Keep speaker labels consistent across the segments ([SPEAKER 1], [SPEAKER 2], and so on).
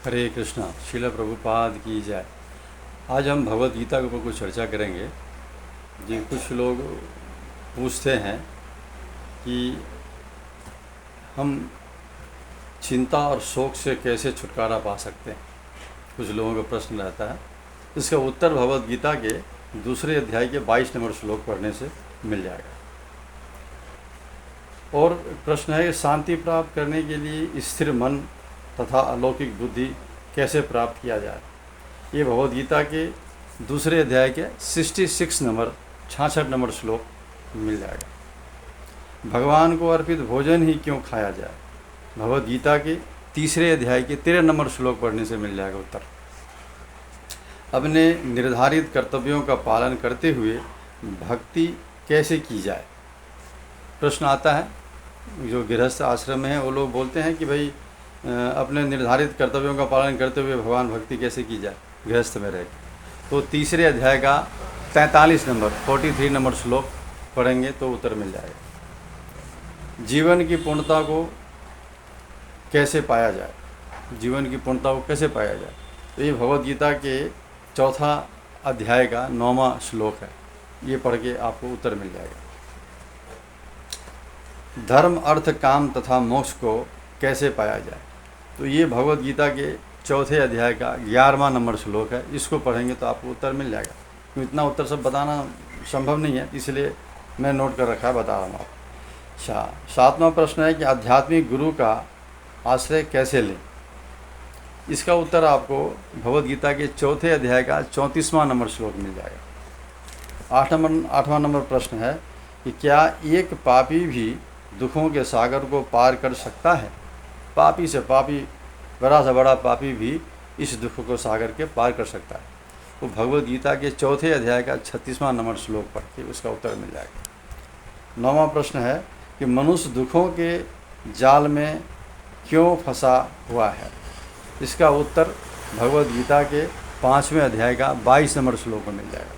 [SPEAKER 1] हरे कृष्णा। श्रील प्रभुपाद की जय। आज हम भगवत गीता के ऊपर कुछ चर्चा करेंगे। जी, कुछ लोग पूछते हैं कि हम चिंता और शोक से कैसे छुटकारा पा सकते हैं। कुछ लोगों का प्रश्न रहता है। इसका उत्तर भगवत गीता के दूसरे अध्याय के 22 नंबर श्लोक पढ़ने से मिल जाएगा। और प्रश्न है कि शांति प्राप्त करने के लिए स्थिर मन तथा अलौकिक बुद्धि कैसे प्राप्त किया जाए। ये भगवद गीता के दूसरे अध्याय के 66 नंबर श्लोक मिल जाएगा। भगवान को अर्पित भोजन ही क्यों खाया जाए, भगवद गीता के तीसरे अध्याय के 13 नंबर श्लोक पढ़ने से मिल जाएगा उत्तर। अपने निर्धारित कर्तव्यों का पालन करते हुए भक्ति कैसे की जाए। प्रश्न आता है, जो गृहस्थ आश्रम में है वो लोग बोलते हैं कि भाई अपने निर्धारित कर्तव्यों का पालन करते हुए भगवान भक्ति कैसे की जाए गृहस्थ में रह। तो तीसरे अध्याय का 43 नंबर श्लोक पढ़ेंगे तो उत्तर मिल जाएगा। जीवन की पूर्णता को कैसे पाया जाए, जीवन की पूर्णता को कैसे पाया जाए। तो ये भगवद गीता के चौथा अध्याय का 9वां श्लोक है। ये पढ़ के आपको उत्तर मिल जाएगा। धर्म अर्थ काम तथा मोक्ष को कैसे पाया जाए। तो ये भगवद गीता के चौथे अध्याय का 11वां नंबर श्लोक है। इसको पढ़ेंगे तो आपको उत्तर मिल जाएगा। तो इतना उत्तर सब बताना संभव नहीं है, इसलिए मैं नोट कर रखा है, बता रहा हूँ आपको। 7वां प्रश्न है कि आध्यात्मिक गुरु का आश्रय कैसे लें। इसका उत्तर आपको भगवद गीता के चौथे अध्याय का 34वां नंबर श्लोक मिल जाएगा। 8वां नंबर प्रश्न है कि क्या एक पापी भी दुखों के सागर को पार कर सकता है। पापी से पापी, बड़ा से बड़ा पापी भी इस दुख को सागर के पार कर सकता है। तो भगवद गीता के चौथे अध्याय का 36वां नंबर श्लोक पढ़ के उसका उत्तर मिल जाएगा। 9वां प्रश्न है कि मनुष्य दुखों के जाल में क्यों फंसा हुआ है। इसका उत्तर भगवद गीता के 5वें अध्याय का 22 नंबर श्लोक में मिल जाएगा।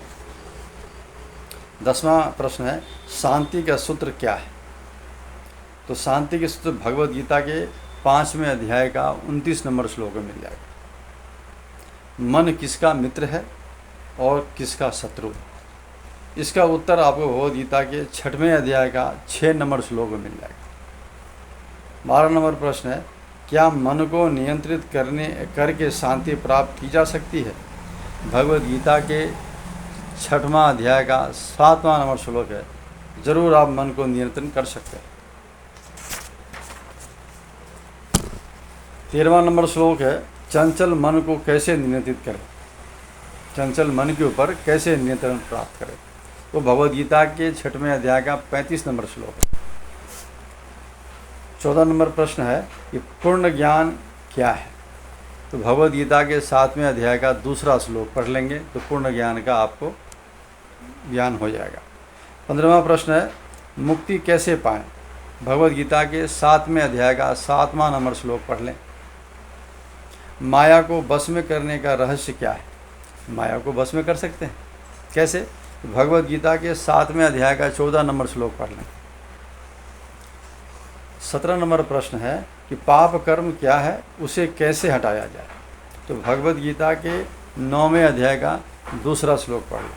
[SPEAKER 1] 10वां प्रश्न है शांति का सूत्र क्या है। तो शांति के सूत्र भगवद गीता के 5वें अध्याय का 29 नंबर श्लोक में मिल जाएगा। मन किसका मित्र है और किसका शत्रु। इसका उत्तर आपको भगवद गीता के 6वें अध्याय का 6 नंबर श्लोक में मिल जाएगा। 12 नंबर प्रश्न है क्या मन को नियंत्रित करके शांति प्राप्त की जा सकती है। भगवद गीता के 6वां अध्याय का 7वां नंबर श्लोक है। जरूर आप मन को नियंत्रण कर सकते हैं। 13वां नंबर श्लोक है चंचल मन को कैसे नियंत्रित करें, चंचल मन के ऊपर कैसे नियंत्रण प्राप्त करें। तो भगवद गीता के 6वें अध्याय का 35 नंबर श्लोक है। 14 नंबर प्रश्न है कि पूर्ण ज्ञान क्या है। तो भगवद गीता के 7वें अध्याय का 2 श्लोक पढ़ लेंगे तो पूर्ण ज्ञान का आपको ज्ञान हो जाएगा। 15वां प्रश्न है मुक्ति कैसे पाएं। भगवद गीता के 7वें अध्याय का 7वां नंबर श्लोक पढ़ लें। माया को बस में करने का रहस्य क्या है। माया को बस में कर सकते हैं कैसे। भगवद गीता के 7वें अध्याय का 14 नंबर श्लोक पढ़ लें। 17 नंबर प्रश्न है कि पाप कर्म क्या है, उसे कैसे हटाया जाए। तो भगवद गीता के 9वें अध्याय का 2 श्लोक पढ़ लें।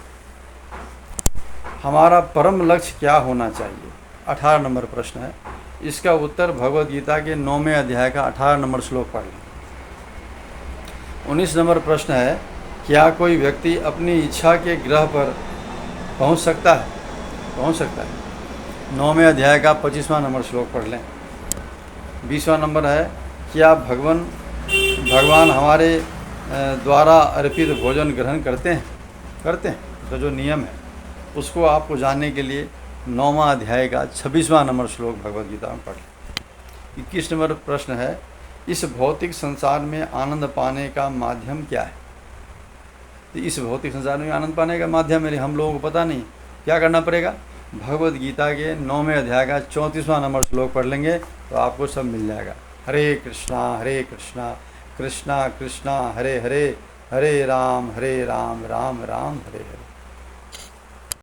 [SPEAKER 1] हमारा परम लक्ष्य क्या होना चाहिए, 18 नंबर प्रश्न है। इसका उत्तर भगवद गीता के 9वें अध्याय का 18 नंबर श्लोक पढ़ लें। 19 नंबर प्रश्न है क्या कोई व्यक्ति अपनी इच्छा के ग्रह पर पहुंच सकता है। पहुंच सकता है। 9वें अध्याय का 25वां नंबर श्लोक पढ़ लें। 20वां नंबर है क्या भगवान हमारे द्वारा अर्पित भोजन ग्रहण करते हैं। तो जो नियम है उसको आपको जानने के लिए 9वां अध्याय का 26वां नंबर श्लोक भगवद गीता में पढ़ लें। 21 नंबर प्रश्न है इस भौतिक संसार में आनंद पाने का माध्यम क्या है। तो इस भौतिक संसार में आनंद पाने का माध्यम मेरे हम लोगों को पता नहीं, क्या करना पड़ेगा। भगवद गीता के 9वें अध्याय का 34वां नंबर श्लोक पढ़ लेंगे तो आपको सब मिल जाएगा। हरे कृष्णा कृष्णा कृष्णा हरे हरे, हरे राम राम राम हरे हरे।